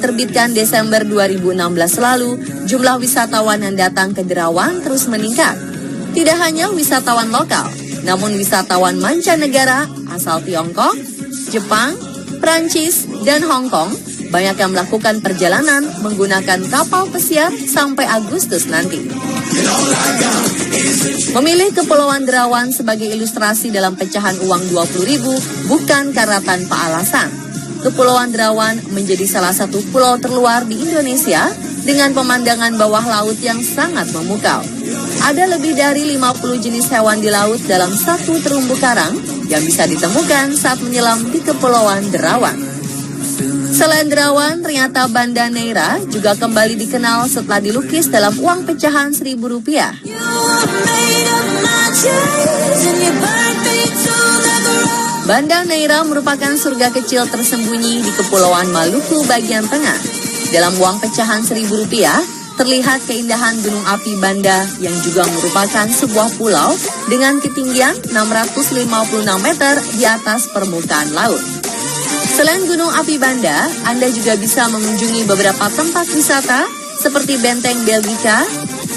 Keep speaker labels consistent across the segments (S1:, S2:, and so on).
S1: diterbitkan Desember 2016 lalu, jumlah wisatawan yang datang ke Derawan terus meningkat. Tidak hanya wisatawan lokal, namun wisatawan mancanegara asal Tiongkok, Jepang, Prancis, dan Hong Kong banyak yang melakukan perjalanan menggunakan kapal pesiar sampai Agustus nanti. Memilih Kepulauan Derawan sebagai ilustrasi dalam pecahan uang 20.000 bukan karena tanpa alasan. Kepulauan Derawan menjadi salah satu pulau terluar di Indonesia dengan pemandangan bawah laut yang sangat memukau. Ada lebih dari 50 jenis hewan di laut dalam satu terumbu karang yang bisa ditemukan saat menyelam di Kepulauan Derawan. Selain Derawan, ternyata Banda Neira juga kembali dikenal setelah dilukis dalam uang pecahan Rp1.000. Banda Neira merupakan surga kecil tersembunyi di Kepulauan Maluku bagian tengah. Dalam uang pecahan Rp1.000, terlihat keindahan Gunung Api Banda yang juga merupakan sebuah pulau dengan ketinggian 656 meter di atas permukaan laut. Selain Gunung Api Banda, Anda juga bisa mengunjungi beberapa tempat wisata seperti Benteng Belgika,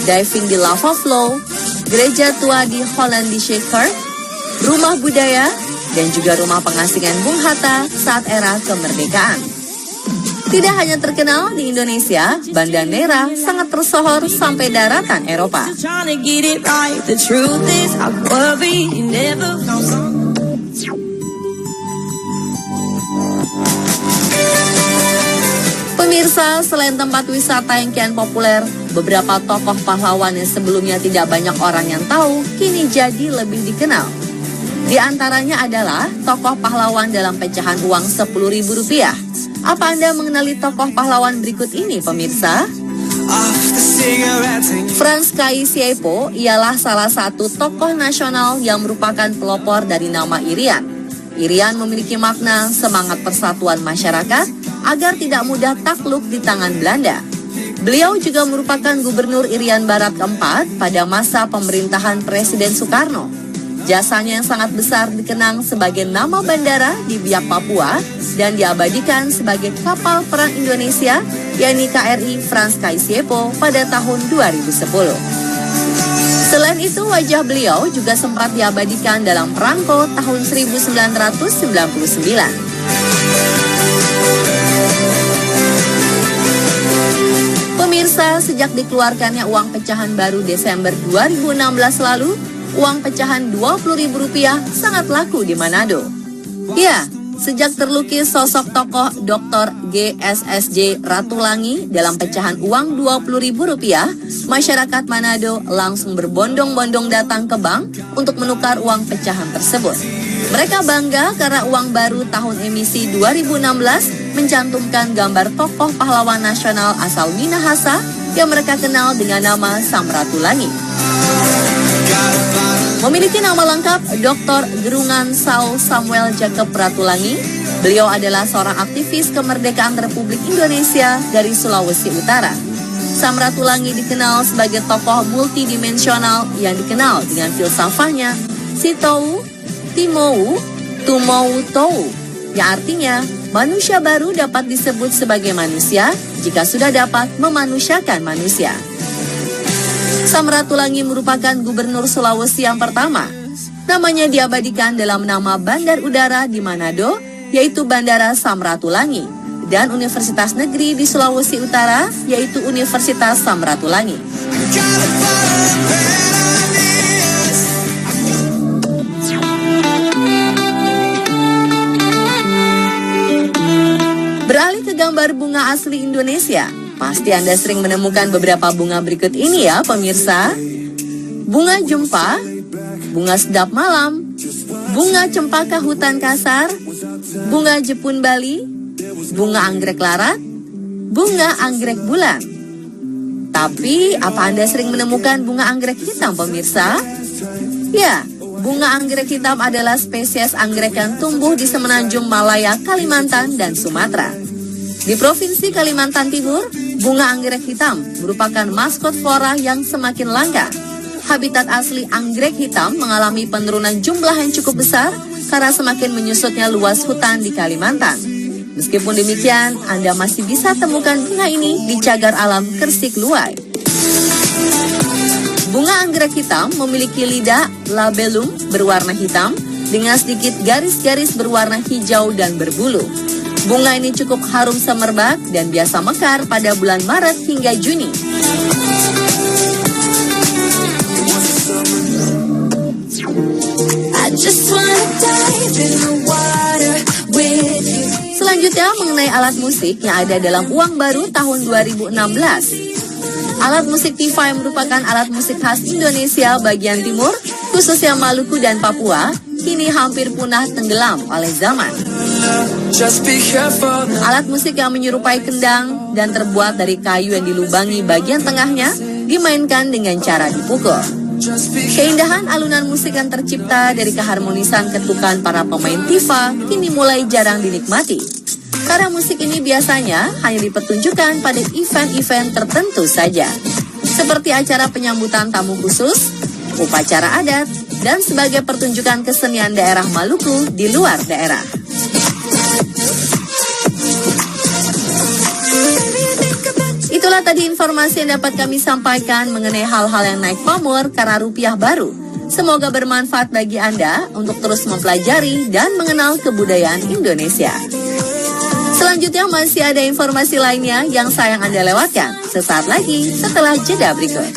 S1: diving di Lava Flow, gereja tua di Hollandische Kerk, rumah budaya, dan juga rumah pengasingan Bung Hatta saat era kemerdekaan. Tidak hanya terkenal di Indonesia, Banda Neira sangat tersohor sampai daratan Eropa. Pemirsa, selain tempat wisata yang kian populer, beberapa tokoh pahlawan yang sebelumnya tidak banyak orang yang tahu, kini jadi lebih dikenal. Di antaranya adalah tokoh pahlawan dalam pecahan uang Rp10.000. Apa Anda mengenali tokoh pahlawan berikut ini, pemirsa? Frans Kai Siepo ialah salah satu tokoh nasional yang merupakan pelopor dari nama Irian. Irian memiliki makna semangat persatuan masyarakat agar tidak mudah takluk di tangan Belanda. Beliau juga merupakan Gubernur Irian Barat keempat pada masa pemerintahan Presiden Soekarno. Jasanya yang sangat besar dikenang sebagai nama bandara di Biak, Papua dan diabadikan sebagai kapal perang Indonesia, yakni KRI Frans Kai Siepo pada tahun 2010. Selain itu, wajah beliau juga sempat diabadikan dalam Perangko tahun 1999. Pemirsa, sejak dikeluarkannya uang pecahan baru Desember 2016 lalu, uang pecahan Rp20.000 sangat laku di Manado. Ya, sejak terlukis sosok tokoh Dr. GSSJ Ratulangi dalam pecahan uang Rp20.000, masyarakat Manado langsung berbondong-bondong datang ke bank untuk menukar uang pecahan tersebut. Mereka bangga karena uang baru tahun emisi 2016 mencantumkan gambar tokoh pahlawan nasional asal Minahasa yang mereka kenal dengan nama Samratulangi. Memiliki nama lengkap Dr. Gerungan Saul Samuel Jacob Ratulangi, beliau adalah seorang aktivis kemerdekaan Republik Indonesia dari Sulawesi Utara. Samratulangi dikenal sebagai tokoh multidimensional yang dikenal dengan filsafahnya Sitou, Timou, Tumou Tou, yang artinya manusia baru dapat disebut sebagai manusia jika sudah dapat memanusiakan manusia. Samratulangi merupakan gubernur Sulawesi yang pertama. Namanya diabadikan dalam nama bandar udara di Manado, yaitu Bandara Samratulangi, dan Universitas Negeri di Sulawesi Utara, yaitu Universitas Samratulangi. Beralih ke gambar bunga asli Indonesia. Pasti Anda sering menemukan beberapa bunga berikut ini ya, pemirsa. Bunga jempa, bunga sedap malam, bunga cempaka hutan kasar, bunga jepun Bali, bunga anggrek larat, bunga anggrek bulan. Tapi, apa Anda sering menemukan bunga anggrek hitam, pemirsa? Ya, bunga anggrek hitam adalah spesies anggrek yang tumbuh di semenanjung Malaya, Kalimantan, dan Sumatera. Di Provinsi Kalimantan Timur, bunga anggrek hitam merupakan maskot flora yang semakin langka. Habitat asli anggrek hitam mengalami penurunan jumlah yang cukup besar karena semakin menyusutnya luas hutan di Kalimantan. Meskipun demikian, Anda masih bisa temukan bunga ini di cagar alam Kersik Luai. Bunga anggrek hitam memiliki lidah labellum berwarna hitam dengan sedikit garis-garis berwarna hijau dan berbulu. Bunga ini cukup harum semerbak dan biasa mekar pada bulan Maret hingga Juni. Selanjutnya mengenai alat musik yang ada dalam Uang Baru tahun 2016. Alat musik tifa yang merupakan alat musik khas Indonesia bagian timur, khususnya Maluku dan Papua, kini hampir punah tenggelam oleh zaman. Alat musik yang menyerupai kendang dan terbuat dari kayu yang dilubangi bagian tengahnya dimainkan dengan cara dipukul. Keindahan alunan musik yang tercipta dari keharmonisan ketukan para pemain tifa kini mulai jarang dinikmati. Karena musik ini biasanya hanya dipertunjukkan pada event-event tertentu saja, seperti acara penyambutan tamu khusus, upacara adat, dan sebagai pertunjukan kesenian daerah Maluku di luar daerah. Itulah tadi informasi yang dapat kami sampaikan mengenai hal-hal yang naik pamor karena rupiah baru. Semoga bermanfaat bagi Anda untuk terus mempelajari dan mengenal kebudayaan Indonesia. Selanjutnya masih ada informasi lainnya yang sayang Anda lewatkan. Sesaat lagi setelah jeda berikut.